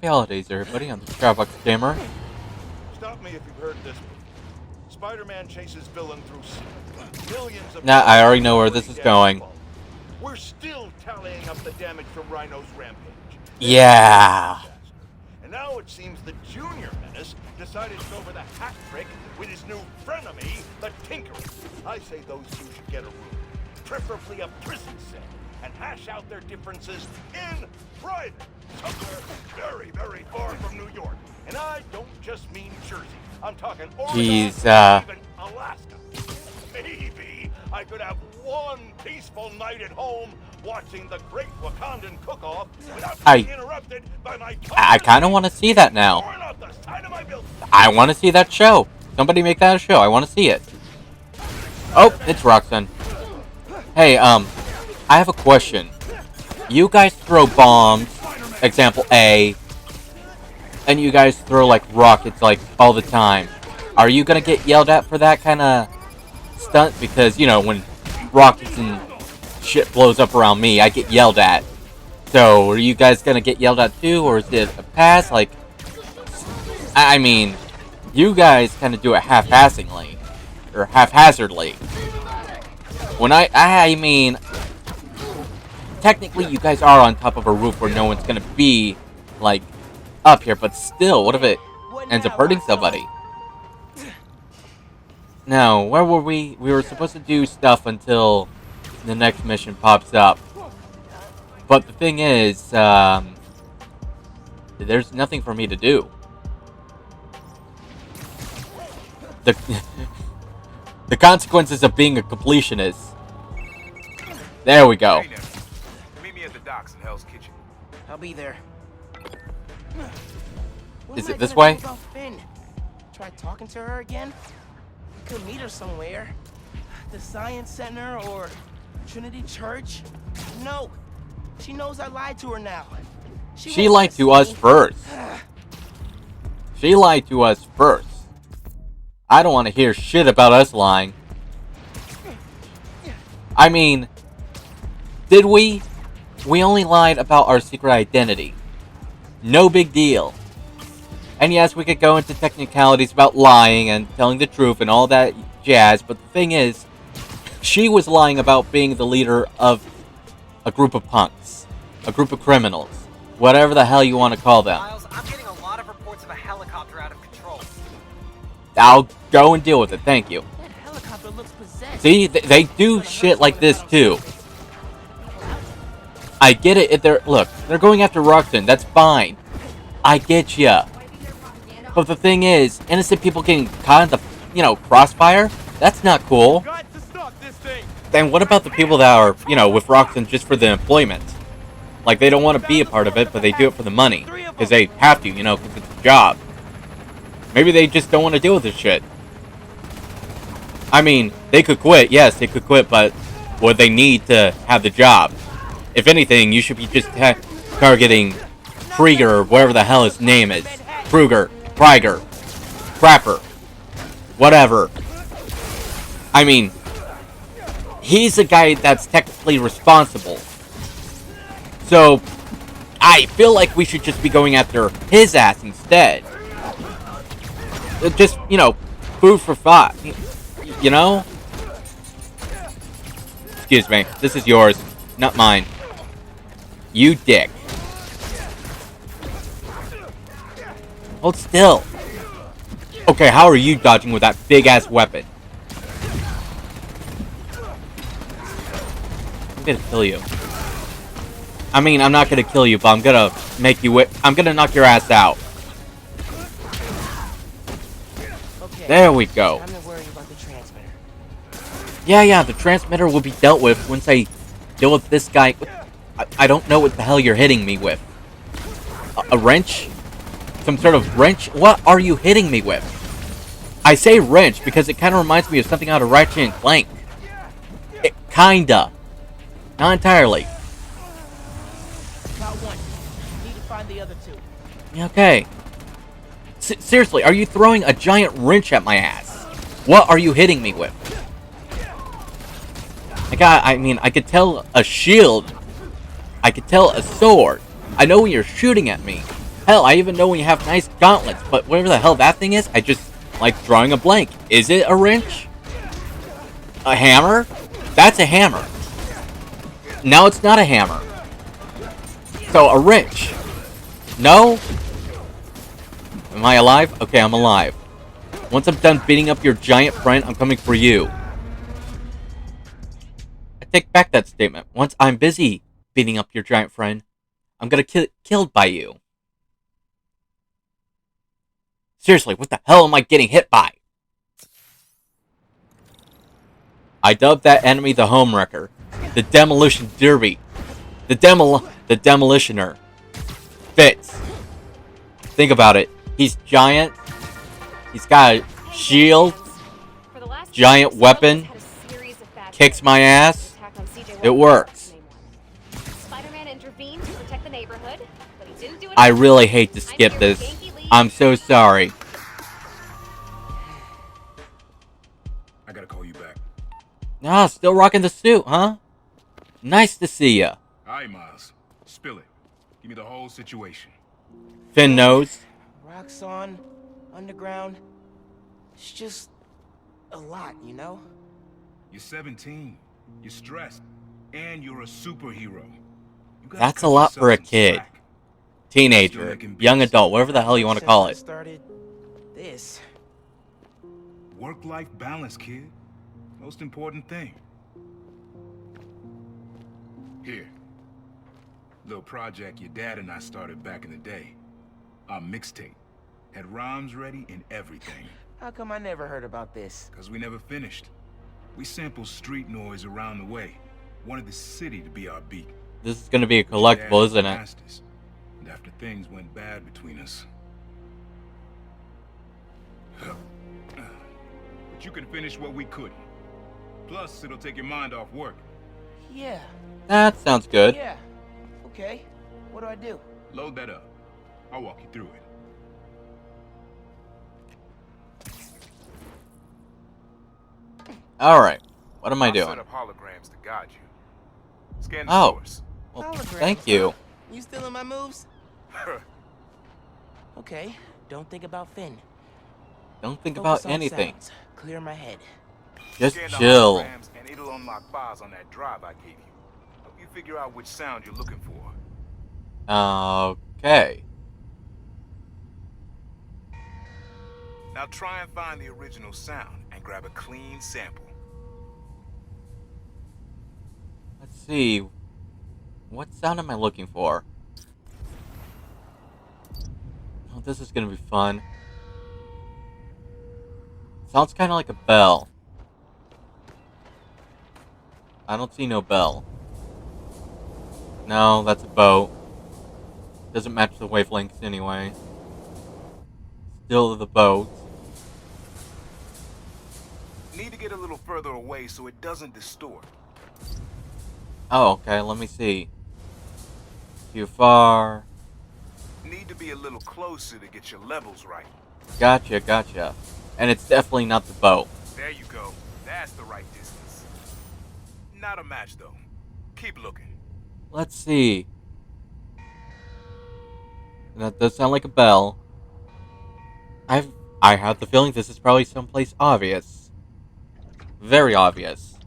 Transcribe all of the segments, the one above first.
Happy holidays, everybody, on the Starbucks Gamer. Stop me if you've heard this. Spider-Man chases villain through millions of... Nah, I already know where this is going. We're still tallying up the damage from Rhino's rampage. Yeah. And now it seems the Junior Menace decided to go for the hat trick with his new frenemy, the Tinkerer. I say those two should get a room, preferably a prison cell, and hash out their differences in private, somewhere very, very far from New York. And I don't just mean Jersey. I'm talking Oregon, even Alaska. Maybe I could have one peaceful night at home watching the Great Wakandan Cook-Off without being interrupted by my... I kind of want to see that now. I want to see that show. Somebody make that a show. I want to see it. Oh, it's Roxanne. Hey, I have a question. You guys throw bombs, example A, and you guys throw, like, rockets, like, all the time. Are you gonna get yelled at for that kind of stunt? Because, you know, when rockets and shit blows up around me, I get yelled at. So, are you guys gonna get yelled at too, or is it a pass? Like, I mean, you guys kind of do it half-assingly, or haphazardly. When I mean, technically you guys are on top of a roof where no one's gonna be, like, up here, but still, what if it ends up hurting somebody? Now, where were we? We were supposed to do stuff until the next mission pops up. But the thing is, there's nothing for me to do. The the consequences of being a completionist. There we go. Meet me at the docks in Hell's Kitchen. I'll be there. Is it this way? Try talking to her again? Could meet her somewhere. The Science Center or Trinity Church? No. She knows I lied to her now. She lied to us first. She lied to us first. I don't want to hear shit about us lying. I mean, did we? We only lied about our secret identity. No big deal. And yes, we could go into technicalities about lying and telling the truth and all that jazz, but the thing is, she was lying about being the leader of a group of punks. A group of criminals. Whatever the hell you want to call them. Miles, I'm getting a lot of reports of a helicopter out of control. I'll go and deal with it, thank you. That helicopter looks possessed. See, they do shit like this too. I get it if they're going after Roxanne, that's fine. I get ya. But the thing is, innocent people getting caught in the, crossfire? That's not cool. Then what about the people that are, with Roxanne just for the employment? Like, they don't want to be a part of it, but they do it for the money. Because they have to, because it's a job. Maybe they just don't want to deal with this shit. I mean, they could quit. Yes, they could quit, but would they need to have the job? If anything, you should be just targeting Krieger, or whatever the hell his name is. Krieger, Crapper, whatever. I mean, he's the guy that's technically responsible. So, I feel like we should just be going after his ass instead. Just, food for thought. Excuse me, this is yours, not mine. You dick. Hold still. Okay, how are you dodging with that big-ass weapon? I'm gonna kill you. I mean, I'm not gonna kill you, but I'm gonna make you I'm gonna knock your ass out. Okay, there we go. I'm not worried about the transmitter. Yeah, the transmitter will be dealt with once I deal with this guy. I don't know what the hell you're hitting me with. A wrench? Some sort of wrench? What are you hitting me with? I say wrench because it kind of reminds me of something out of Ratchet and Clank. It kinda. Not entirely. Got one. Need to find the other two. Okay. Seriously, are you throwing a giant wrench at my ass? What are you hitting me with? I could tell a shield. I could tell a sword. I know when you're shooting at me. Hell, I even know when you have nice gauntlets, but whatever the hell that thing is, I just like drawing a blank. Is it a wrench? A hammer? That's a hammer. Now it's not a hammer. So, a wrench. No? Am I alive? Okay, I'm alive. Once I'm done beating up your giant friend, I'm coming for you. I take back that statement. Once I'm busy beating up your giant friend, I'm gonna get killed by you. Seriously, what the hell am I getting hit by? I dubbed that enemy the Homewrecker, the Demolition Derby, the Demolitioner. Fits. Think about it. He's giant. He's got a shield, giant weapon, kicks my ass. It works. Spider-Man intervened to protect the neighborhood, but he didn't do it. I really hate to skip this. I'm so sorry. I gotta call you back. Ah, still rocking the suit, huh? Nice to see ya. Alright, Miles. Spill it. Give me the whole situation. Finn knows. Rocks on, underground. It's just a lot, you know? You're 17. You're stressed. And you're a superhero. You gotta That's a cut lot for a yourself some kid. slack. Teenager, young adult, whatever the hell you want to call it. Started this. Work-life balance, kid. Most important thing. Here. Little project your dad and I started back in the day. Our mixtape. Had rhymes ready and everything. How come I never heard about this? Cause we never finished. We sampled street noise around the way. Wanted the city to be our beat. This is gonna be a collectible, isn't it? Masters. And after things went bad between us. But you can finish what we couldn't. Plus, it'll take your mind off work. Yeah, That sounds good. yeah. Okay, what do I do? Load that up. I'll walk you through it. Alright. What am I I'll doing? set up holograms to guide you. Scan the Oh. source. Well, Holograms, thank you. huh? You stealing my moves? Okay, don't think about Finn. Don't think Focus about on anything. sounds. Clear my head. Just Scan the chill. holograms and it'll unlock files on that drive I gave you. Help you figure out which sound you're looking for. Okay. Now try and find the original sound and grab a clean sample. Let's see. What sound am I looking for? Oh, this is gonna be fun. Sounds kind of like a bell. I don't see no bell. No, that's a boat. Doesn't match the wavelengths anyway. Still the boat. Need to get a little further away so it doesn't distort. Oh, okay, let me see. Too far. Need to be a little closer to get your levels right. Gotcha, gotcha. And it's definitely not the boat. There you go. That's the right distance. Not a match though. Keep looking. Let's see. That does sound like a bell. I have the feeling this is probably someplace obvious. Very obvious.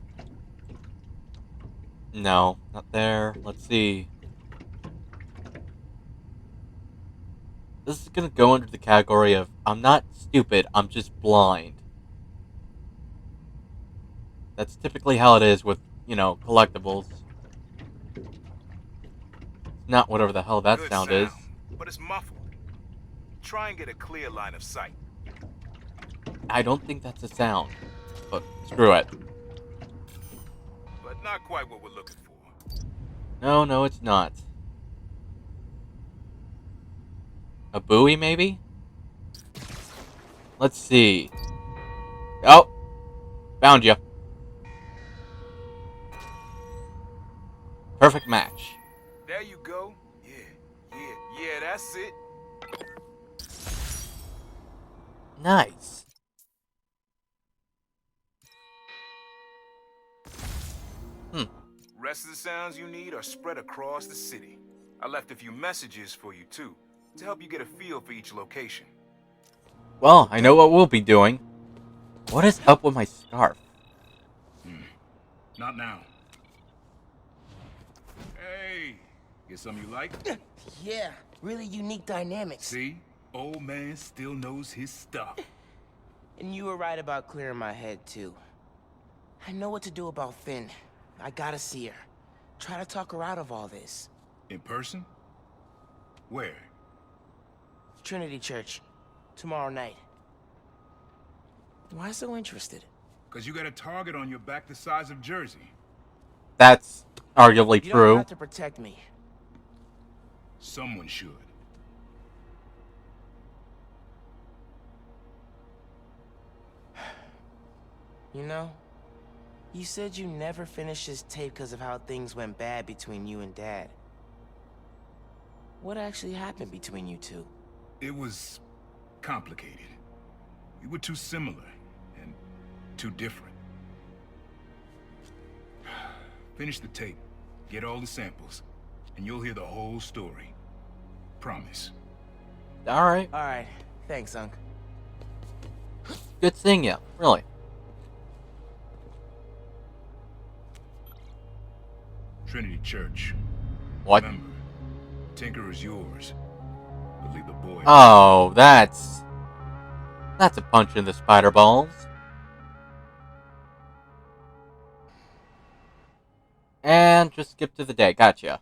No, not there. Let's see. This is gonna go under the category of I'm not stupid, I'm just blind. That's typically how it is with, you know, collectibles. Not whatever the hell that Good sound is. but it's muffled. Try and get a clear line of sight. I don't think that's a sound. But screw it. But not quite what we're looking for. No, it's not. A buoy, maybe? Let's see. Oh! Found you. Perfect match. There you go. Yeah, that's it. Nice. Rest of the sounds you need are spread across the city. I left a few messages for you too. to help you get a feel for each location. Well, I know what we'll be doing. What is up with my scarf? Not now. Hey, get something you like? Yeah, really unique dynamics. See? Old man still knows his stuff. And you were right about clearing my head, too. I know what to do about Finn. I gotta see her. Try to talk her out of all this. In person? Where? Trinity Church. Tomorrow night. Why so interested? Because you got a target on your back the size of Jersey. That's arguably You true. don't have to protect me. Someone should. You know, you said you never finished this tape because of how things went bad between you and Dad. What actually happened between you two? It was complicated. We were too similar and too different. Finish the tape, get all the samples, and you'll hear the whole story. Promise. Alright. Alright, thanks, Unc. Good seeing you. Really. Trinity Church. What? Remember, Tinker is yours. But leave the boy. Oh, that's a punch in the spider balls. And just skip to the day. Gotcha.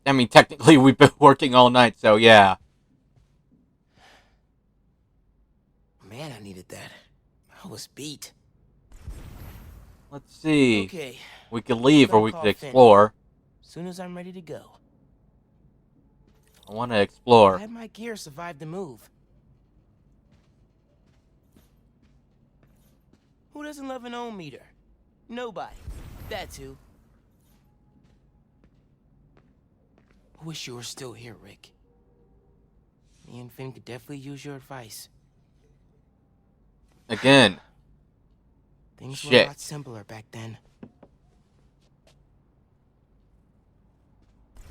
I mean, technically, we've been working all night, so yeah. Man, I needed that. I was beat. Let's see. Okay, We could leave or Gonna we call could Finn. explore. soon as I'm ready to go. I want to explore. Glad my gear survived the move. Who doesn't love an ohm meter? Nobody. That's who. I wish you were still here, Rick. Me and Finn could definitely use your advice. Again. Things were Shit. a lot simpler back then.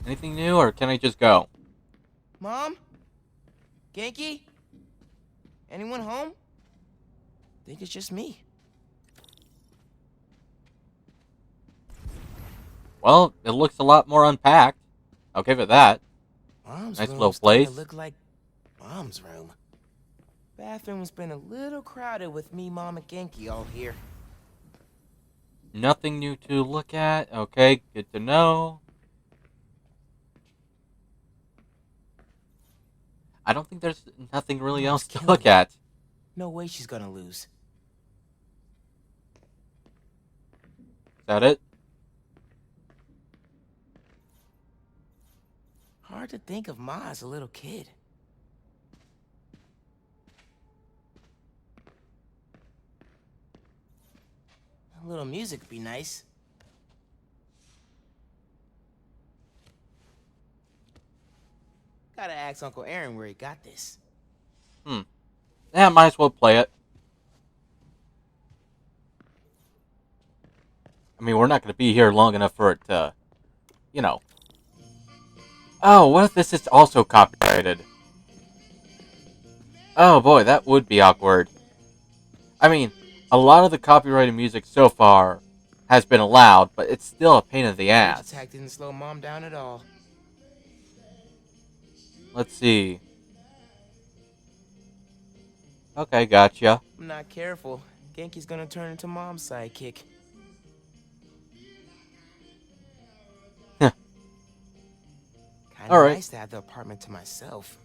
Anything new, or can I just go? Mom? Genki? Anyone home? Think it's just me. Well, it looks a lot more unpacked. I'll give it that. Mom's Nice room's little starting place. to look like Mom's room. Bathroom's been a little crowded with me, Mom, and Genki all here. Nothing new to look at. Okay, good to know. I don't think there's nothing really Mom's else to killing look it. at. No way she's gonna lose. Is that it? Hard to think of Ma as a little kid. A little music would be nice. Gotta ask Uncle Aaron where he got this. Yeah, might as well play it. I mean, we're not going to be here long enough for it to, you know. Oh, what if this is also copyrighted? Oh boy, that would be awkward. I mean, a lot of the copyrighted music so far has been allowed, but it's still a pain in the Rage ass. attack didn't slow Mom down at all. Let's see. Okay, gotcha. I'm not careful. Genki's gonna turn into Mom's sidekick. Kinda Alright. nice to have the apartment to myself.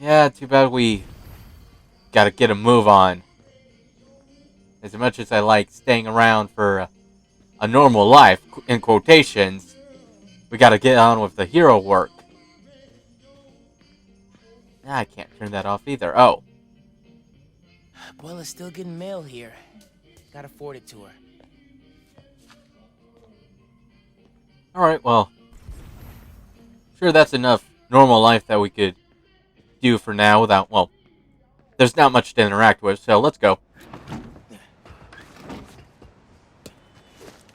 Yeah, too bad we gotta get a move on. As much as I like staying around for a normal life, in quotations, we gotta get on with the hero work. I can't turn that off either. Oh. Abuela's still getting mail here. Gotta forward it to her. Alright, well. Sure, that's enough normal life that we could do for now without, well, there's not much to interact with, so let's go.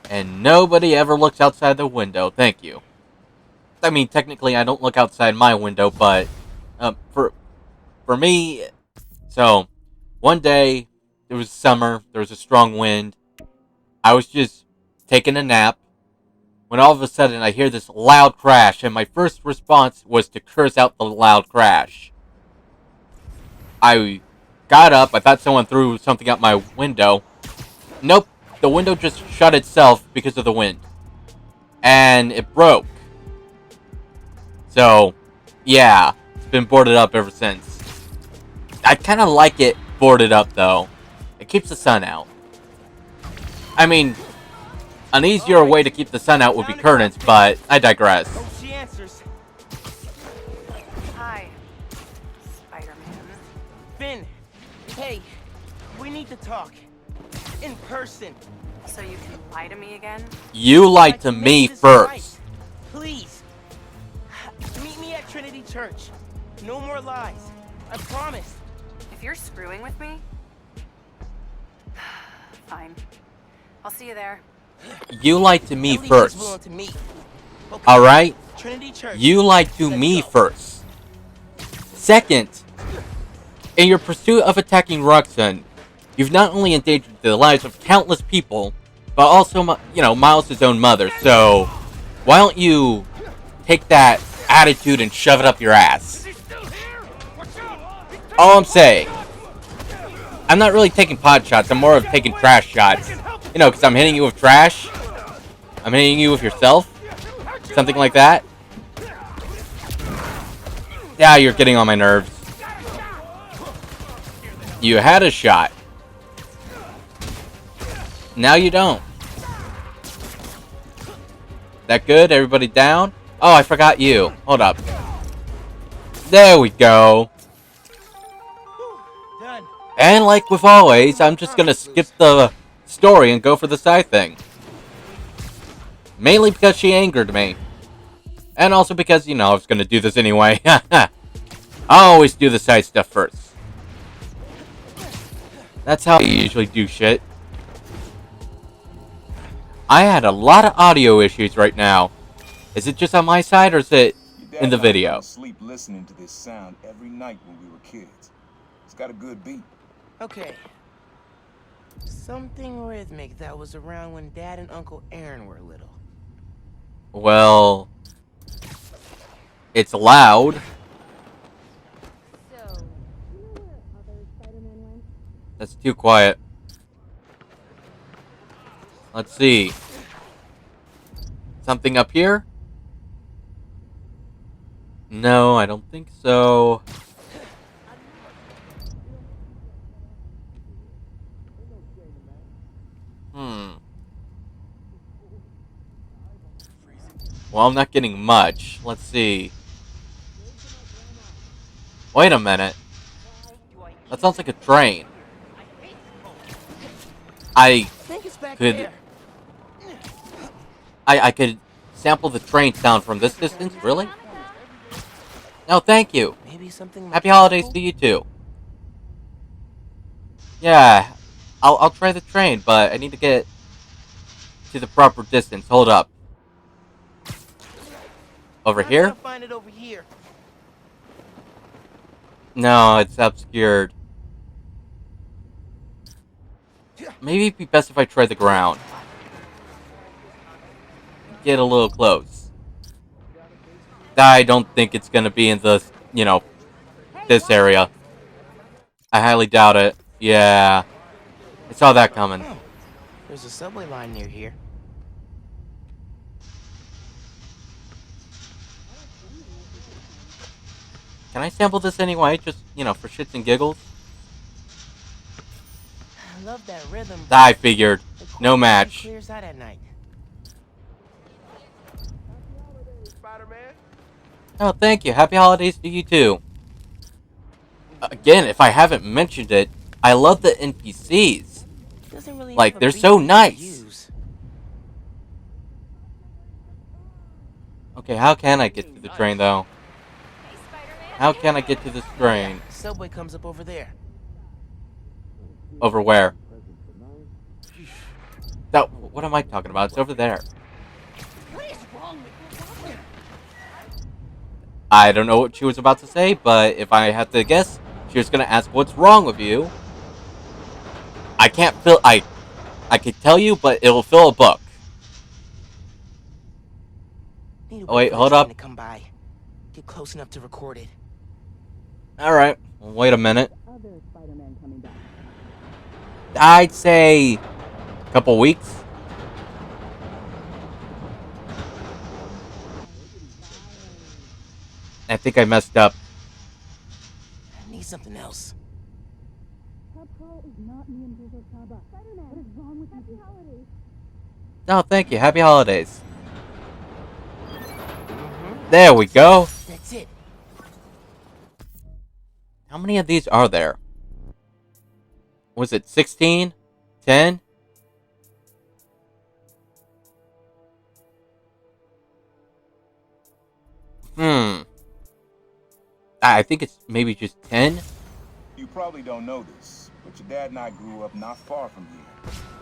And nobody ever looks outside the window, thank you. I mean, technically, I don't look outside my window, but for me, so one day it was summer. There was a strong wind. I was just taking a nap when all of a sudden I hear this loud crash, and my first response was to curse out the loud crash. I got up. I thought someone threw something out my window. Nope, the window just shut itself because of the wind, and it broke. So, yeah, it's been boarded up ever since. I kind of like it boarded up, though. It keeps the sun out. I mean, an easier way to keep the sun out would be curtains, but I digress. Hope she answers. Hi, Spider-Man. Finn, hey, we need to talk. In person. So you can lie to me again? You lied to Let's me make this first. right. Please. Meet me at Trinity Church. No more lies. I promise. If you're screwing with me... Fine. I'll see you there. You lied to me At least he's willing first. to meet. Okay. Alright? Trinity Church. You lied to Let's me go. first. Second, in your pursuit of attacking Roxanne, you've not only endangered the lives of countless people, but also, Miles' own mother. So, why don't you take that attitude and shove it up your ass? All I'm saying, I'm not really taking pot shots. I'm more of taking trash shots. You know, because I'm hitting you with trash. I'm hitting you with yourself. Something like that. Yeah, you're getting on my nerves. You had a shot. Now you don't. That good? Everybody down? Oh, I forgot you. Hold up. There we go. Done. And like with always, I'm just gonna skip the story and go for the side thing. Mainly because she angered me. And also because, I was gonna do this anyway. I always do the side stuff first. That's how I usually do shit. I had a lot of audio issues right now. Is it just on my side or is it in the video? Sleep listening to this sound every night when we were kids. It's got a good beat. Okay. Something rhythmic that was around when Dad and Uncle Aaron were little. Well, it's loud. That's too quiet. Let's see. Something up here? No, I don't think so. Well, I'm not getting much. Let's see. Wait a minute. That sounds like a train. I think it's back could... there. I could sample the train sound from this distance? Really? No, thank you. Maybe something Happy holidays to you too. Yeah, I'll try the train, but I need to get to the proper distance. Hold up. Over I here? can't find it over here. No, it's obscured. Maybe it'd be best if I try the ground. Get a little close. I don't think it's gonna be in the, this area. I highly doubt it. Yeah. I saw that coming. Oh, there's a subway line near here. Can I sample this anyway? Just, for shits and giggles? I love that rhythm. I figured. No The match. clears out at night. Spider-Man? Oh, thank you. Happy holidays to you too. Again, if I haven't mentioned it, I love the NPCs. Doesn't really Like, have a they're beat so to nice. use. Okay, how can I get to the train though? Hey, Spider-Man. How can I get to this train? The subway comes up over there. Over where? That, what am I talking about? It's over there. I don't know what she was about to say, but if I had to guess, she was gonna ask, "What's wrong with you?" I can't fill. I could tell you, but it'll fill a book. Need to Oh wait, for the hold train up. to come by. Get close enough to record it. All right, wait a minute. I'd say a couple weeks. I think I messed up. I need something else. Oh, thank you. Happy holidays. There we go. That's it. How many of these are there? Was it 16? 10? I think it's maybe just 10. You probably don't know this, but your dad and I grew up not far from here,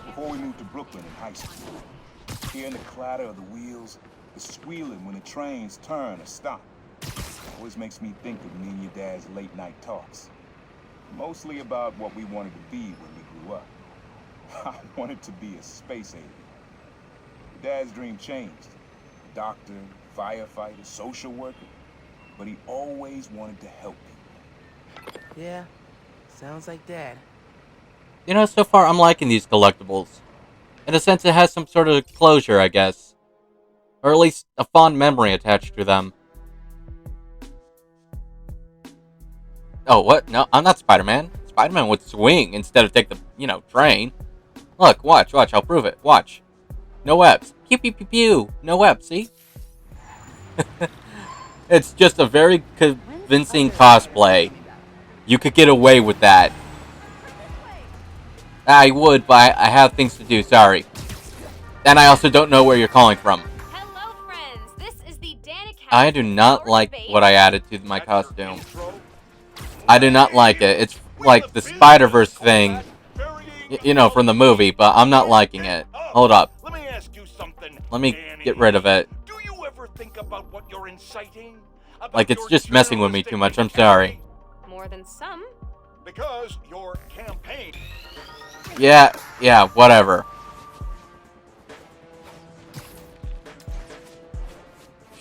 before we moved to Brooklyn in high school. Hearing the clatter of the wheels, the squealing when the trains turn or stop, always makes me think of me and your dad's late night talks. Mostly about what we wanted to be when we grew up. I wanted to be a space alien. Your dad's dream changed. Doctor, firefighter, social worker. But he always wanted to help people. Yeah, sounds like Dad. You know, so far I'm liking these collectibles. In a sense, it has some sort of closure, I guess. Or at least a fond memory attached to them. Oh, what? No, I'm not Spider-Man. Spider-Man would swing instead of take the, train. Look, watch, I'll prove it. Watch. No webs. Pew, pew, pew, pew. No webs, see? It's just a very convincing cosplay. You could get away with that. I would, but I have things to do, sorry. And I also don't know where you're calling from. Hello, friends. This is the Danica. I do not like what I added to my costume. I do not like it. It's like the Spider-Verse thing, from the movie, but I'm not liking it. Hold up. Let me ask you something. Let me Danny. get rid of it. Do you ever think about what you're inciting? About Like, it's your just messing with me too much. I'm journalistic sorry. More than some. Because your campaign. Yeah, whatever.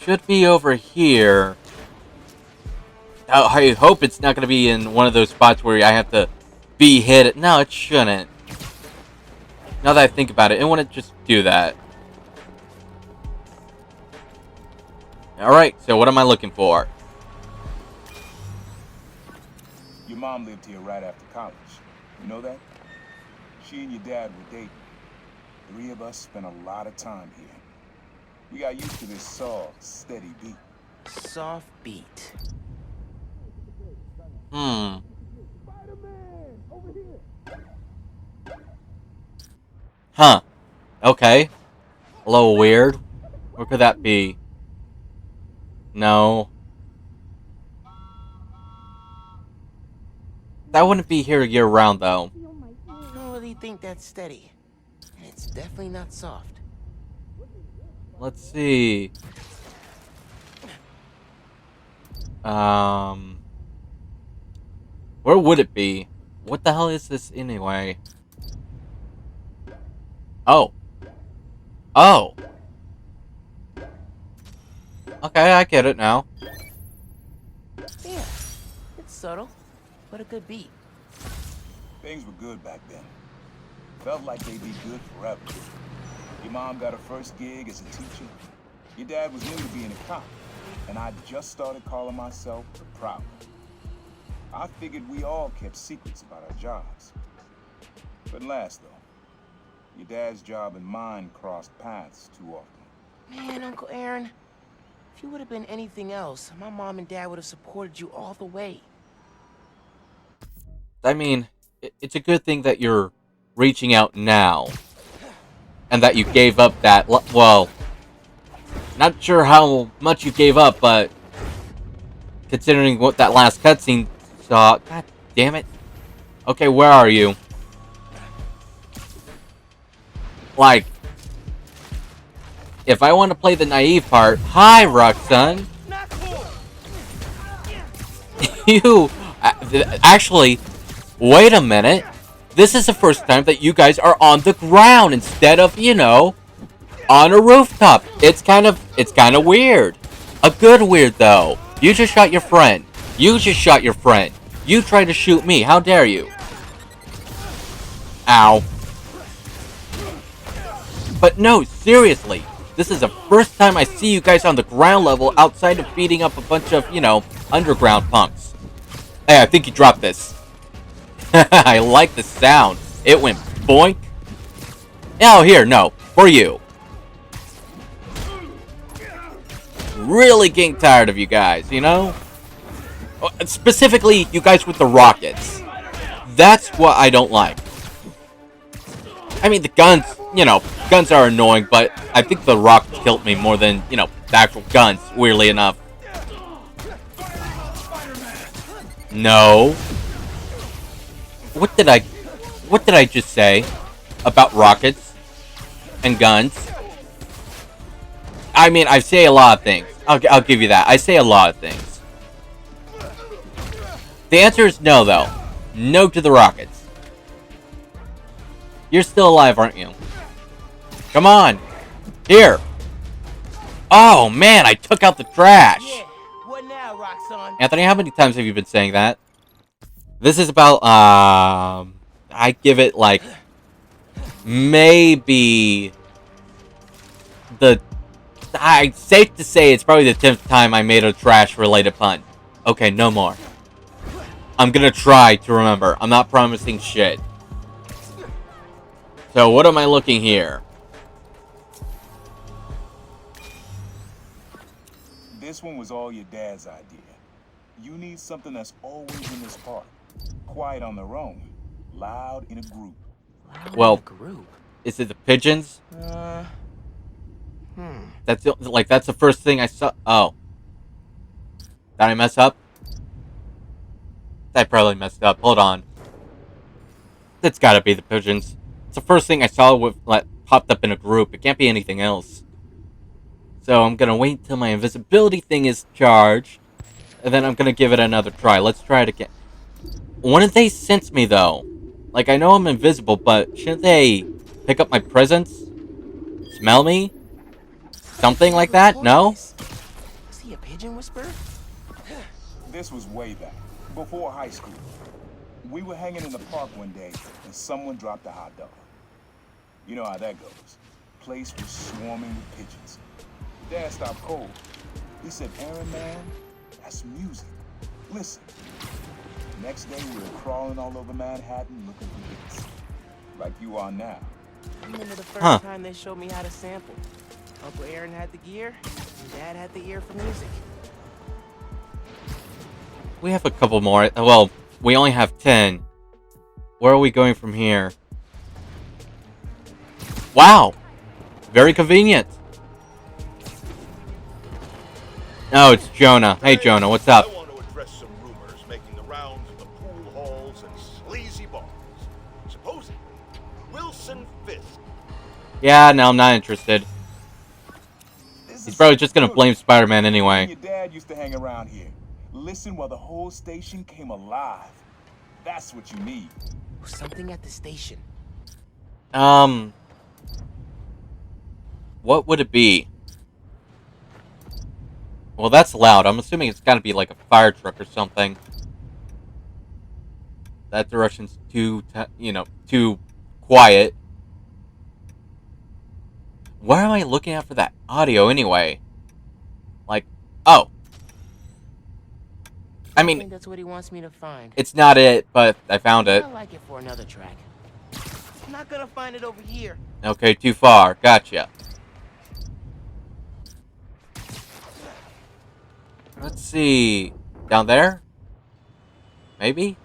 Should be over here. Oh, I hope it's not going to be in one of those spots where I have to be hit. No, it shouldn't. Now that I think about it, it wouldn't just do that. Alright, so what am I looking for? Your mom lived here right after college. You know that? She and your dad were dating. 3 of us spent a lot of time here. We got used to this soft, steady beat. Soft beat. Huh. Okay. A little weird. Where could that be? No. That wouldn't be here year-round, though. I don't really think that's steady. And it's definitely not soft. Let's see. Where would it be? What the hell is this anyway? Oh. Oh. Okay, I get it now. Yeah, it's subtle, but a good beat. Things were good back then. Felt like they'd be good forever. Your mom got her first gig as a teacher. Your dad was new to being a cop. And I just started calling myself the Prowler. I figured we all kept secrets about our jobs. Couldn't last, though. Your dad's job and mine crossed paths too often. Man, Uncle Aaron, if you would have been anything else, my mom and dad would have supported you all the way. I mean, it's a good thing that you're reaching out now. And that you gave up that, well, not sure how much you gave up, but considering what that last cutscene saw, god damn it. Okay, where are you? Like, if I want to play the naive part, hi, Roxanne. Not cool. You... Actually, wait a minute. This is the first time that you guys are on the ground instead of, you know, on a rooftop. It's kind of weird. A good weird, though. You just shot your friend. You just shot your friend. You tried to shoot me. How dare you? Ow. But no, seriously. This is the first time I see you guys on the ground level outside of beating up a bunch of, you know, underground punks. Hey, I think you dropped this. I like the sound. It went boink. Oh, here, no. For you. Really getting tired of you guys, you know? Specifically, you guys with the rockets. That's what I don't like. I mean, the guns, you know, guns are annoying, but I think the rock killed me more than, you know, the actual guns, weirdly enough. No. What did I just say about rockets and guns? I mean, I say a lot of things. I'll give you that. I say a lot of things. The answer is no, though. No to the rockets. You're still alive, aren't you? Come on. Here. Oh, man, I took out the trash. Yeah, what now, Roxanne? Anthony, how many times have you been saying that? This is about, I give it, like, maybe safe to say it's probably the 10th time I made a trash-related pun. Okay, no more. I'm gonna try to remember. I'm not promising shit. So, what am I looking here? This one was all your dad's idea. You need something that's always in this park. Quiet on their own. Loud in a group. Well, Group. is it the pigeons? Hmm. That's the first thing I saw. Oh. Did I mess up? I probably messed up. Hold on. That's gotta be the pigeons. It's the first thing I saw with, like, popped up in a group. It can't be anything else. So I'm gonna wait till my invisibility thing is charged. And then I'm gonna give it another try. Let's try it again. Wouldn't they sense me, though? Like, I know I'm invisible, but shouldn't they pick up my presence? Smell me? Something like that? No? Is he a pigeon whisperer? This was way back, before high school. We were hanging in the park one day, and someone dropped a hot dog. You know how that goes. Place was swarming with pigeons. Dad stopped cold. He said, "Aaron, man, that's music. Listen." Next day, we were crawling all over Manhattan looking for hits. Like you are now. I remember the first time they showed me how to sample. Uncle Aaron had the gear, and Dad had the ear for music. We have a couple more. Well, we only have 10. Where are we going from here? Wow! Very convenient. Oh, it's Jonah. Hey, Jonah, what's up? I want to address some rumors making the rounds of the pool halls and sleazy bars. Supposedly, Wilson Fisk. Yeah, no, I'm not interested. He's probably just gonna blame Spider-Man anyway. Your dad used to hang around here. Listen while the whole station came alive. That's what you need. Something at the station. What would it be? Well, that's loud. I'm assuming it's gotta be like a fire truck or something. That direction's too quiet. Where am I looking at for that audio anyway? Like, oh. I think mean, that's what he wants me to find. it's not it, but I found it. I like it for another track. I'm not gonna find it over here. Okay, too far. Gotcha. Let's see. Down there? Maybe?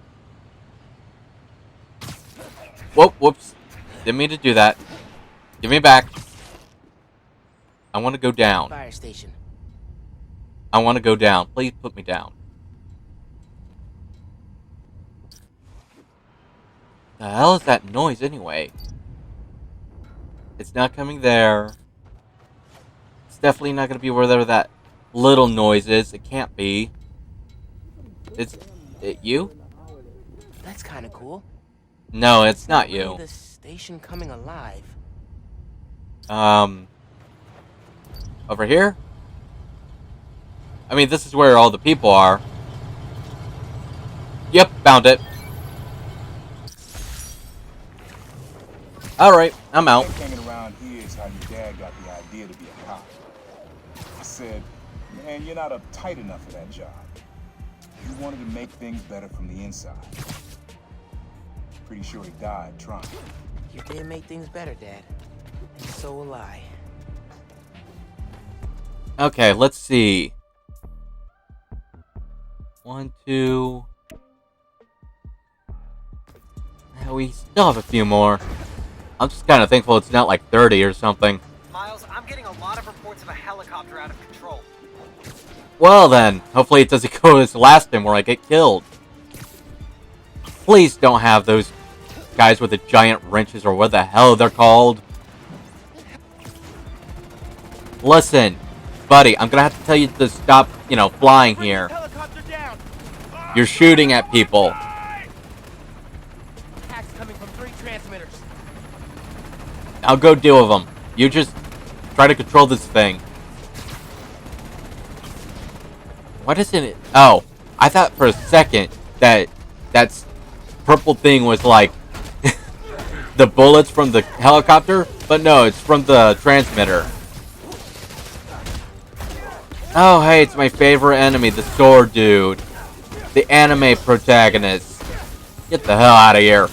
Whoop, whoops. Didn't mean to do that. Give me back. I want to go down. Fire station. I want to go down. Please put me down. The hell is that noise anyway? It's not coming there. It's definitely not going to be where that little noise is. It can't be. Is it you? That's kind of cool. No, it's not Really you. the station coming alive. Over here? I mean, this is where all the people are. Yep, found it. Alright, I'm out. Hanging around here is how your dad got the idea to be a cop. He said, man, you're not uptight enough for that job. You wanted to make things better from the inside. Pretty sure he died trying. You did make things better, Dad. And so will I. Okay, let's see. 1, 2... We still have a few more. I'm just kind of thankful it's not like 30 or something. Miles, I'm getting a lot of reports of a helicopter out of control. Well then, hopefully it doesn't go as last time where I get killed. Please don't have those guys with the giant wrenches or what the hell they're called. Listen, buddy, I'm gonna have to tell you to stop, flying here. Helicopter down. You're shooting at people. Attack's coming from 3 transmitters. I'll go deal with them. You just try to control this thing. What isn't it? Oh, I thought for a second that purple thing was like the bullets from the helicopter, but no, it's from the transmitter. Oh, hey, it's my favorite enemy, the sword dude. The anime protagonist. Get the hell out of here.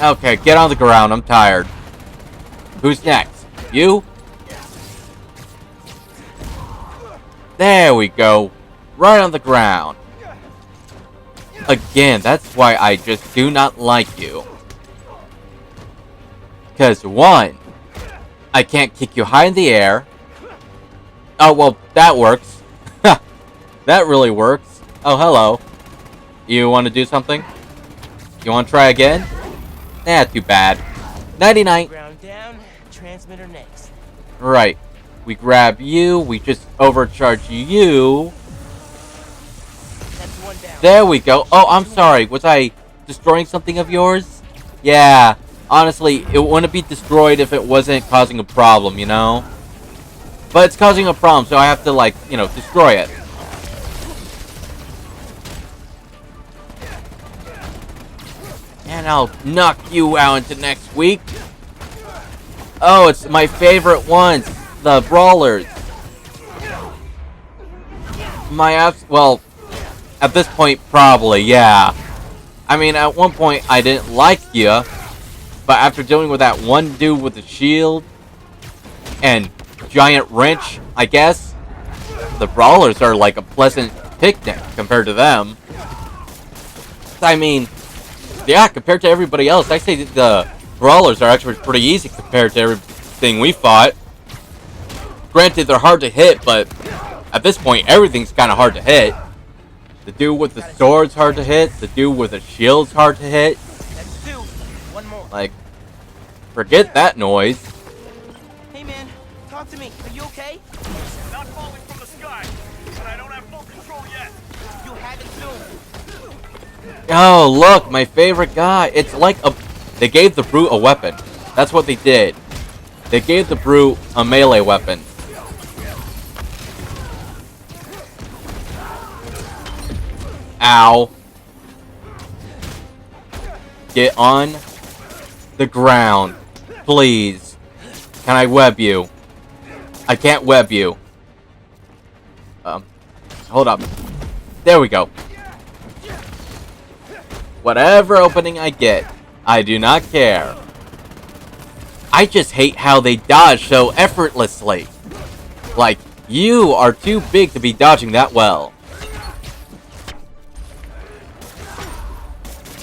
Okay, get on the ground. I'm tired. Who's next? You? There we go. Right on the ground. Again, that's why I just do not like you. Because, 1, I can't kick you high in the air. Oh, well, that works. That really works. Oh, hello. You want to do something? You want to try again? Nah, too bad. 99. Ground down, transmitter next. Right. We grab you, we just overcharge you. That's 1 down. There we go. Oh, I'm sorry. Was I destroying something of yours? Yeah. Honestly, it wouldn't be destroyed if it wasn't causing a problem, you know? But it's causing a problem, so I have to, destroy it. And I'll knock you out into next week. Oh, it's my favorite ones. The brawlers. Well, at this point, probably, yeah. I mean, at one point, I didn't like you. But after dealing with that one dude with the shield and giant wrench, I guess, the brawlers are like a pleasant picnic compared to them. I mean, yeah, compared to everybody else, I say that the brawlers are actually pretty easy compared to everything we fought. Granted, they're hard to hit, but at this point, everything's kind of hard to hit. The dude with the sword's hard to hit. The dude with the shield's hard to hit. That's 2. 1 more. Like, forget that noise. Hey, man. Talk to me. Are you okay? Not falling from the sky, but I don't have full control yet. You'll have it soon. Oh, look, my favorite guy. It's like they gave the brute a weapon. That's what they did. They gave the brute a melee weapon. Ow. Get on the ground. Please. Can I web you? I can't web you. Hold up. There we go. Whatever opening I get, I do not care. I just hate how they dodge so effortlessly. Like, you are too big to be dodging that well.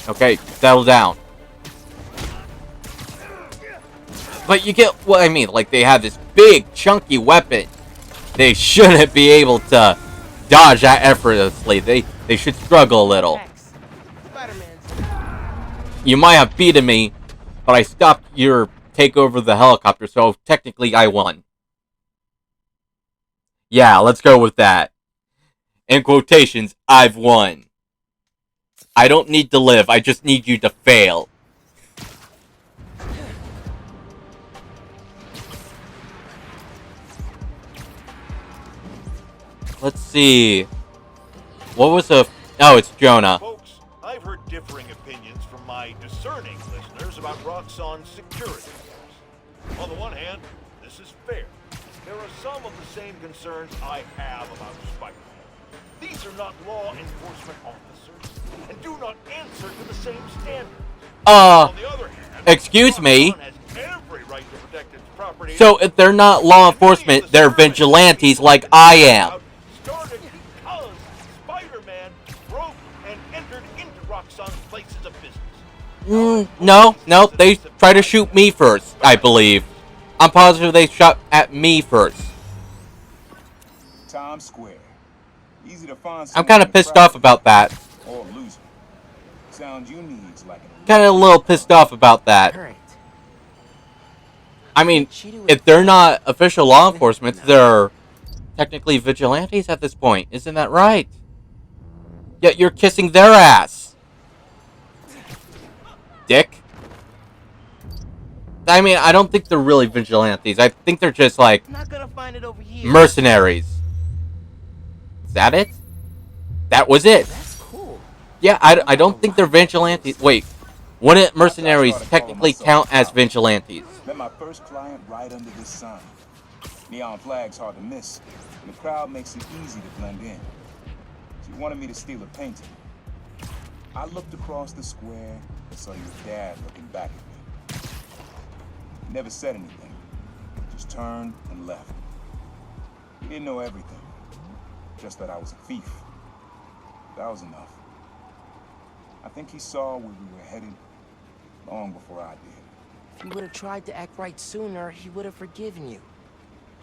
Okay, settle down. But you get what I mean, like they have this big, chunky weapon. They shouldn't be able to dodge that effortlessly. They should struggle a little. You might have beaten me, but I stopped your take over the helicopter, so technically I won. Yeah, let's go with that. In quotations, I've won. I don't need to live, I just need you to fail. Let's see. What was the... Oh, it's Jonah. Folks, I've heard differing opinions from my discerning listeners about Roxxon's security force. On the one hand, this is fair. There are some of the same concerns I have about Spidey. These are not law enforcement officers and do not answer to the same standards. On the other hand, excuse me. Roxxon has every right to protect its property. So if they're not law enforcement, they're vigilantes like I am. Started because Spider-Man broke and entered into Roxxon's places of business. No, they tried to shoot me first, I believe. I'm positive they shot at me first. Times Square. Easy to find. I'm kind of pissed off about that. Or loser. Sound you needs like an Kind of a little pissed off about that. Alright. I mean, if they're not official law enforcement, they're technically vigilantes at this point. Isn't that right? Yet you're kissing their ass. Dick. I mean, I don't think they're really vigilantes. I think they're just like Not gonna find it over here. mercenaries. Is that it? That was it. That's cool. Yeah, I don't think they're vigilantes. Wait, wouldn't mercenaries technically count as vigilantes? Met my first client right under this sign. Neon flag's hard to miss, and the crowd makes it easy to blend in. She wanted me to steal a painting. I looked across the square and saw your dad looking back at me. He never said anything, just turned and left. He didn't know everything, just that I was a thief. That was enough. I think he saw where we were headed long before I did. If you would have tried to act right sooner, he would have forgiven you.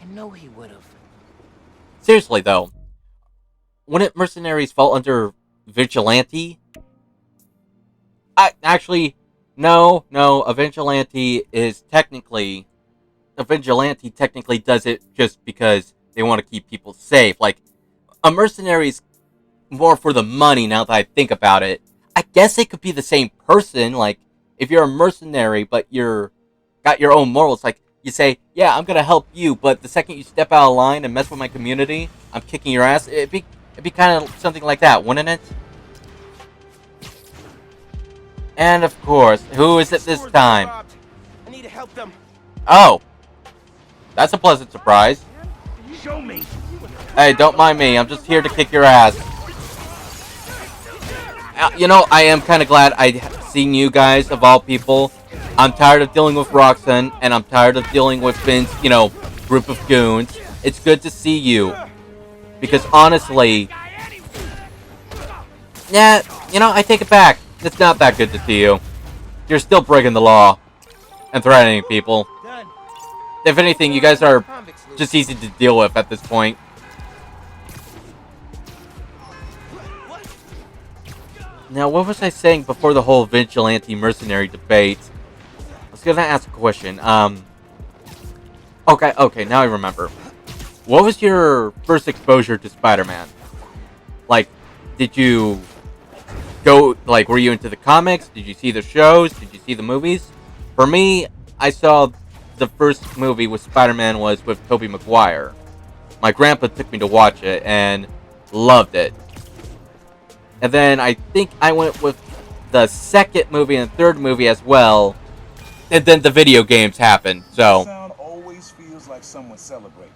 I know he would have. Seriously though, wouldn't mercenaries fall under vigilante? No. A vigilante technically does it just because they want to keep people safe. Like, a mercenary's more for the money now that I think about it. I guess it could be the same person. Like, if you're a mercenary but you're got your own morals, like you say, yeah, I'm gonna help you, but the second you step out of line and mess with my community, I'm kicking your ass. It'd be kind of something like that, wouldn't it? And of course, who is it this time? I need to help them. Oh, that's a pleasant surprise. Show me. Hey, don't mind me. I'm just here to kick your ass. You know, I am kind of glad I seen you guys, of all people. I'm tired of dealing with Roxanne, and I'm tired of dealing with Finn's, group of goons. It's good to see you. Because honestly... Yeah, I take it back. It's not that good to see you. You're still breaking the law. And threatening people. Done. If anything, you guys are just easy to deal with at this point. Now, what was I saying before the whole vigilante mercenary debate? I was gonna ask a question. Okay, now I remember. What was your first exposure to Spider-Man? Like, did you were you into the comics? Did you see the shows? Did you see the movies? For me, I saw the first movie with Spider-Man was with Tobey Maguire. My grandpa took me to watch it and loved it. And then I think I went with the second movie and third movie as well. And then the video games happened, so... Sound always feels like someone's celebrating,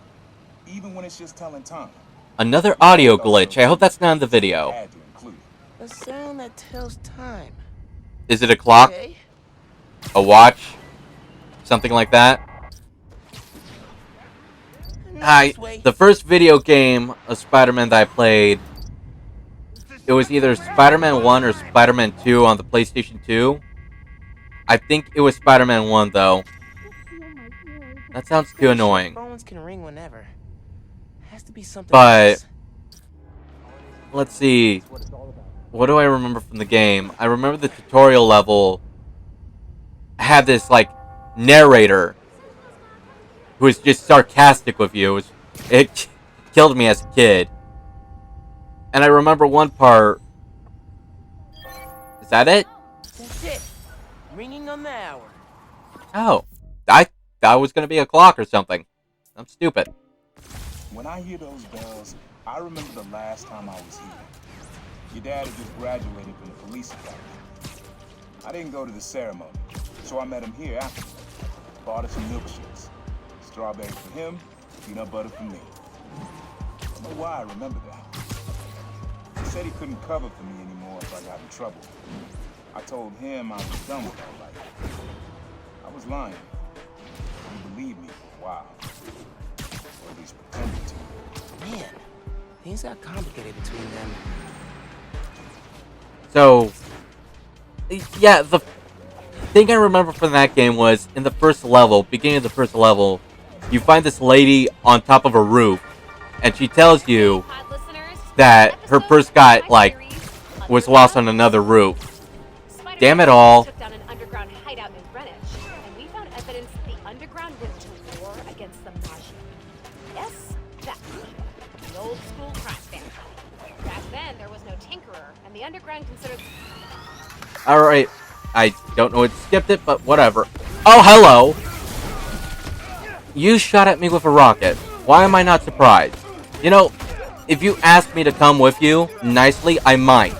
even when it's just telling time. Another audio glitch. I hope that's not in the video. Had to include it. A sound that tells time. Is it a clock? Okay. A watch? Something like that? The first video game of Spider-Man that I played, it was either Spider-Man 1 or Spider-Man 2 on the PlayStation 2. I think it was Spider-Man 1, though. That sounds too annoying. Phones can ring whenever. Has to be something But, else. let's see. What do I remember from the game? I remember the tutorial level had this, narrator who was just sarcastic with you. killed me as a kid. And I remember one part. Is that it? That's it. Ringing on the hour. Oh, I thought it was gonna be a clock or something. I'm stupid. When I hear those bells, I remember the last time I was here. Your dad had just graduated from the police academy. I didn't go to the ceremony, so I met him here after. Bought us some milkshakes. Strawberry for him, peanut butter for me. I don't know why I remember that. He said he couldn't cover for me anymore if I got in trouble. I told him I was done with that life. I was lying. He believed me for a while. Or at least pretended to. Man, things got complicated between them. So, yeah, the thing I remember from that game was in the first level, beginning of the first level, you find this lady on top of a roof, and she tells you that her purse got, like, was lost on another roof. Damn it all. Took down an underground hideout in Greenwich, and we found evidence that the underground went to war against the Mafia. Yes, that Mafia. The old school crime family. Back then, there was no tinkerer, and the underground considered... Alright, I don't know what skipped it, but whatever. Oh, hello! You shot at me with a rocket. Why am I not surprised? You know, if you asked me to come with you, nicely, I might.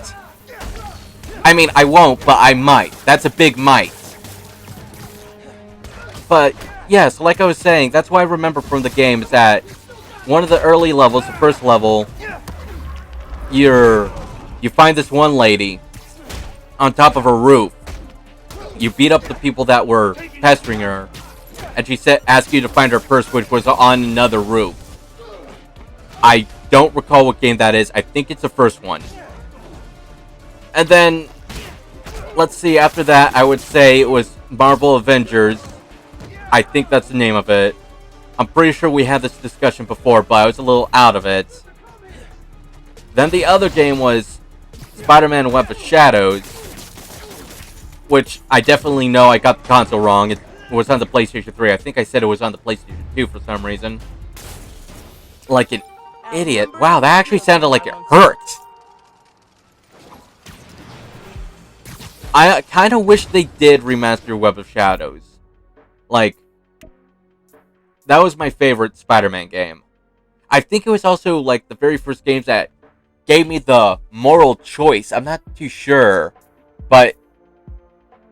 I mean, I won't, but I might. That's a big might. But, yes, like I was saying, that's what I remember from the game, is that one of the early levels, the first level, you find this one lady on top of a roof. You beat up the people that were pestering her, and she asked you to find her purse, which was on another roof. I don't recall what game that is. I think it's the first one. And then, let's see, after that, I would say it was Marvel Avengers. I think that's the name of it. I'm pretty sure we had this discussion before, but I was a little out of it. Then the other game was Spider-Man Web of Shadows, which I definitely know I got the console wrong. It was on the PlayStation 3. I think I said it was on the PlayStation 2 for some reason. Like an idiot. Wow, that actually sounded like it hurt. I kind of wish they did remaster Web of Shadows. Like, that was my favorite Spider-Man game. I think it was also, like, the very first games that gave me the moral choice. I'm not too sure. But,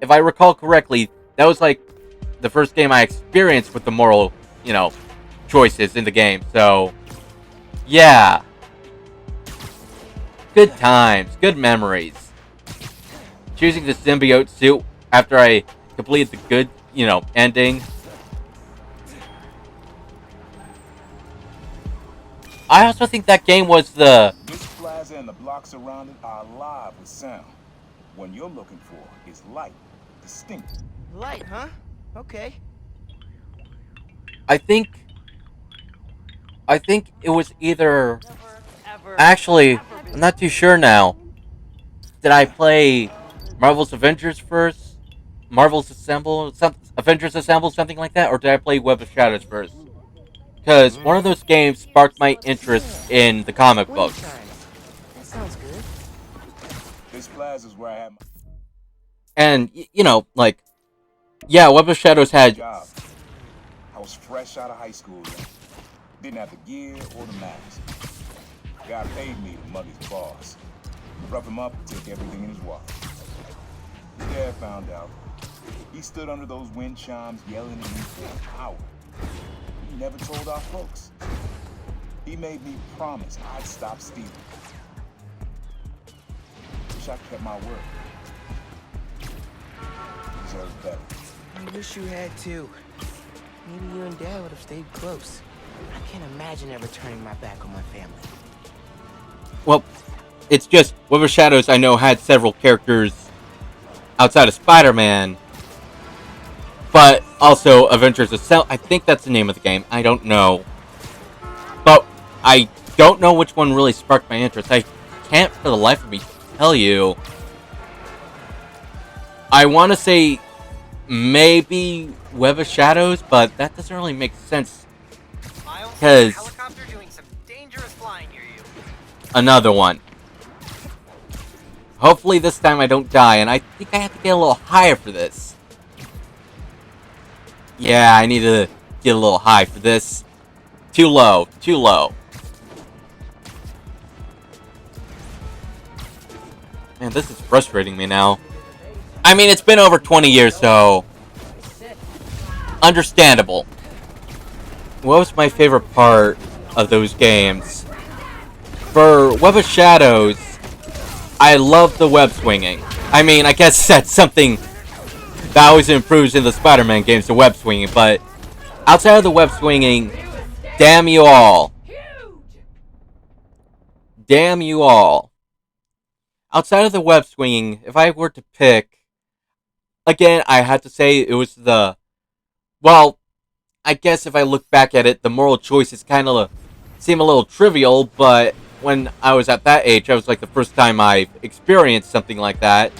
if I recall correctly, that was, like, the first game I experienced with the moral, you know, choices in the game. So, yeah. Good times. Good memories. Choosing the symbiote suit after I completed the good, you know, ending. I also think that game was the... This plaza and the blocks around it are alive with sound. What you're looking for is light, distinct. Light, huh? Okay. I think it was either... Actually, I'm not too sure now. Did I play Marvel's Avengers first? Marvel's Assemble? Avengers Assemble, something like that? Or did I play Web of Shadows first? Because one of those games sparked my interest in the comic books. That sounds good. This plaza's where I had my And, you know, like... Yeah, Web of Shadows had... job. I was fresh out of high school then. Didn't have the gear or the mask. God paid me to mug his boss. Rough him up and take everything in his wallet. His dad found out. He stood under those wind chimes yelling at me for an hour. He never told our folks. He made me promise I'd stop stealing. Wish I kept my word. Deserve better. I wish you had too. Maybe you and Dad would have stayed close. I can't imagine ever turning my back on my family. Well, it's just Web of Shadows I know had several characters outside of Spider-Man, but also Avengers Assemble. I think that's the name of the game. I don't know. But I don't know which one really sparked my interest. I can't for the life of me tell you. I want to say maybe Web of Shadows, but that doesn't really make sense. Miles, Because helicopter doing some dangerous flying near you. Another one. Hopefully this time I don't die, and I think I have to get a little higher for this. Yeah, I need to get a little high for this. Too low. Too low. Man, this is frustrating me now. I mean, it's been over 20 years, so... understandable. What was my favorite part of those games? For Web of Shadows, I love the web swinging. I mean, I guess that's something that always improves in the Spider-Man games, the web swinging, but outside of the web swinging, damn you all. Damn you all. Outside of the web swinging, if I were to pick, again, I had to say it was the, well, I guess if I look back at it, the moral choices kind of seem a little trivial, but when I was at that age, I was like the first time I've experienced something like that.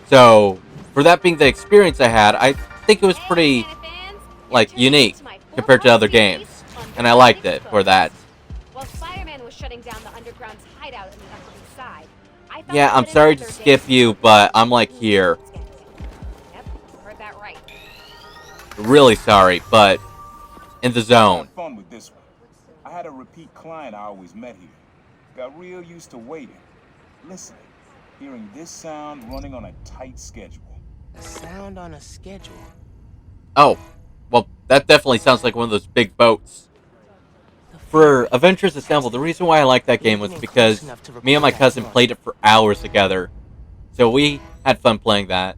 So, for that being the experience I had, I think it was pretty, like, unique compared to other games. And I liked it for that. While Spider-Man was shutting down the Underground's hideout in the Upper East Side, I found Yeah, I'm evidence sorry of to their skip days you, but I'm like here. Yep, you heard that right. Really sorry, but in the zone. Had fun with this one. I had a repeat client I always met here. Got real used to waiting, listening, hearing this sound running on a tight schedule. A sound on a schedule. Oh, well, that definitely sounds like one of those big boats. For Adventures Assemble, the reason why I liked that game was because me and my cousin played it for hours together. So we had fun playing that.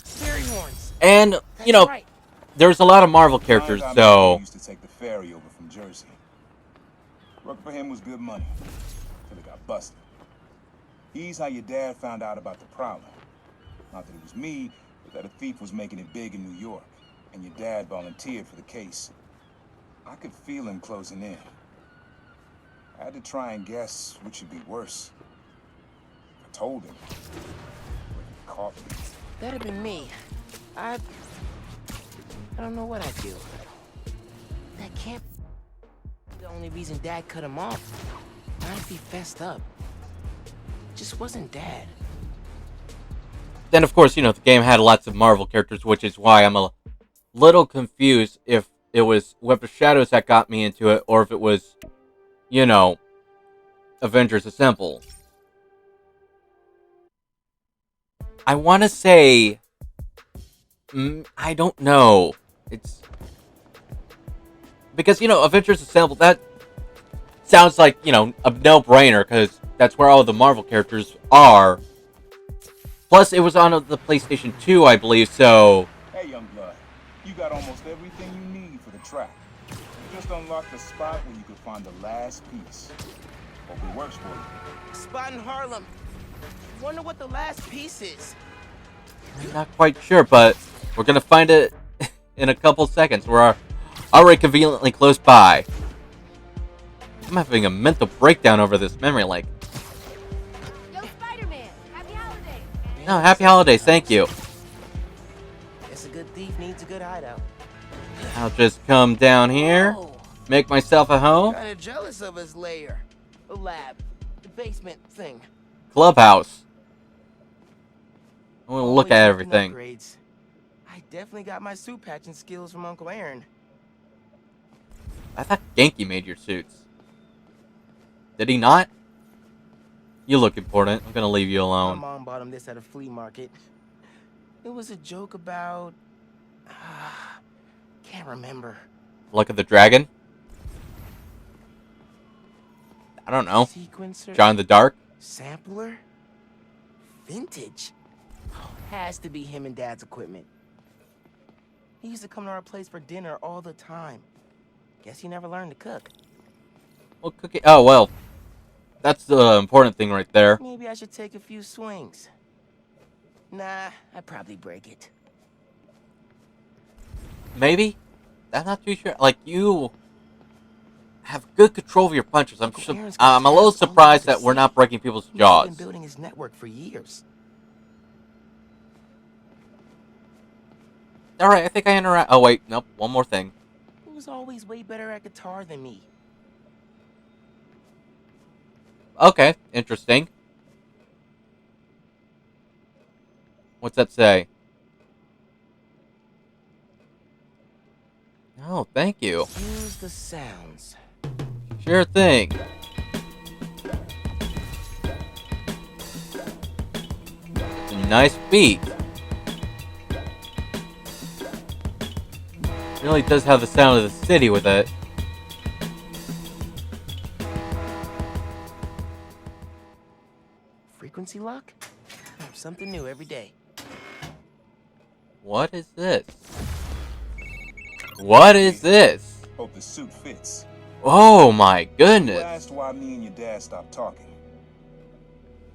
Fairy horns. And, you know, Right. there's a lot of Marvel characters, Client I met so... here used to take the ferry over from Jersey. Work for him was good money, till it got busted. He's how your dad found out about the Prowler. Not that it was me, but that a thief was making it big in New York, and your dad volunteered for the case. I could feel him closing in. I had to try and guess which would be worse. I told him. But he caught me. That'd have been me. I don't know what I'd do. That can't be the only reason Dad cut him off. Not if he fessed up. Just wasn't Dad. Then, of course, you know, the game had lots of Marvel characters, which is why I'm a little confused if it was Web of Shadows that got me into it, or if it was, you know, Avengers Assemble. I want to say... I don't know. It's... because, you know, Avengers Assemble, that sounds like, you know, a no-brainer, because that's where all the Marvel characters are. Plus, it was on the PlayStation 2, I believe, so... Hey, young blood. You got almost everything you need for the track. You just unlocked the spot where you could find the last piece. Hope it works for you. Spot in Harlem. Wonder what the last piece is. I'm not quite sure, but we're gonna find it in a couple seconds. We're already conveniently close by. I'm having a mental breakdown over this memory, like... Yo, Spider-Man! Happy holidays! no, happy holidays, thank you. Guess a good thief needs a good hideout. I'll just come down here, Oh, make myself a home. kinda jealous of his lair. The lab. The basement thing. Clubhouse. I want to look Always at making everything. upgrades. I definitely got my suit patching skills from Uncle Aaron. I thought Genki made your suits. Did he not? You look important. I'm gonna leave you My alone. mom bought him this at a flea market. It was a joke about... can't remember. Luck of the Dragon? I don't know. Sequencer? John the Dark? Sampler? Vintage? Has to be him and Dad's equipment. He used to come to our place for dinner all the time. Guess he never learned to cook. Well, cookie. Oh, well. That's the important thing right there. Maybe I should take a few swings. Nah, I'd probably break it. Maybe? I'm not too sure. Like, you have good control of your punches. I'm a little surprised that we're not breaking people's He's jaws. been building his network for years. Alright, I think I interact. Oh, wait. Nope. One more thing. He was always way better at guitar than me. Okay, interesting. What's that say? Oh, thank you. Use the sounds. Sure thing. It's a nice beat. Really does have the sound of the city with it. Frequency lock? Something new every day. What is this? What is this? Hope the suit fits. Oh my You goodness. asked why me and your dad stopped talking.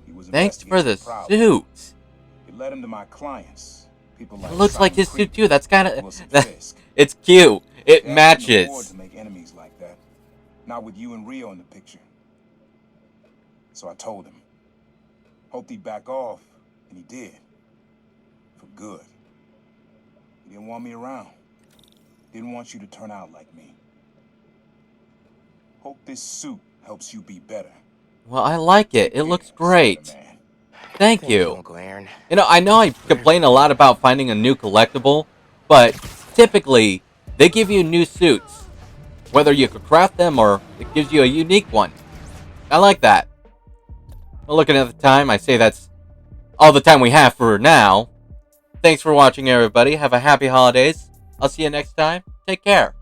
He was Thanks for the investigating problem. suit. It led him to my clients. People like It looks like Simon his suit Creed, too. That's kind Wilson of... Fisk. It's cute. It Dad couldn't afford matches. to make enemies like that. Not with you and Rio in the picture. So I told him. Hoped he'd back off, and he did. For good. He didn't want me around. Didn't want you to turn out like me. Hope this suit helps you be better. Well, I like it. It looks great. Spider-Man. Thank you. Uncle Aaron. You know I complain a lot about finding a new collectible, but typically, they give you new suits. Whether you could craft them or it gives you a unique one. I like that. Well, looking at the time, I say that's all the time we have for now. Thanks for watching, everybody. Have a happy holidays. I'll see you next time. Take care.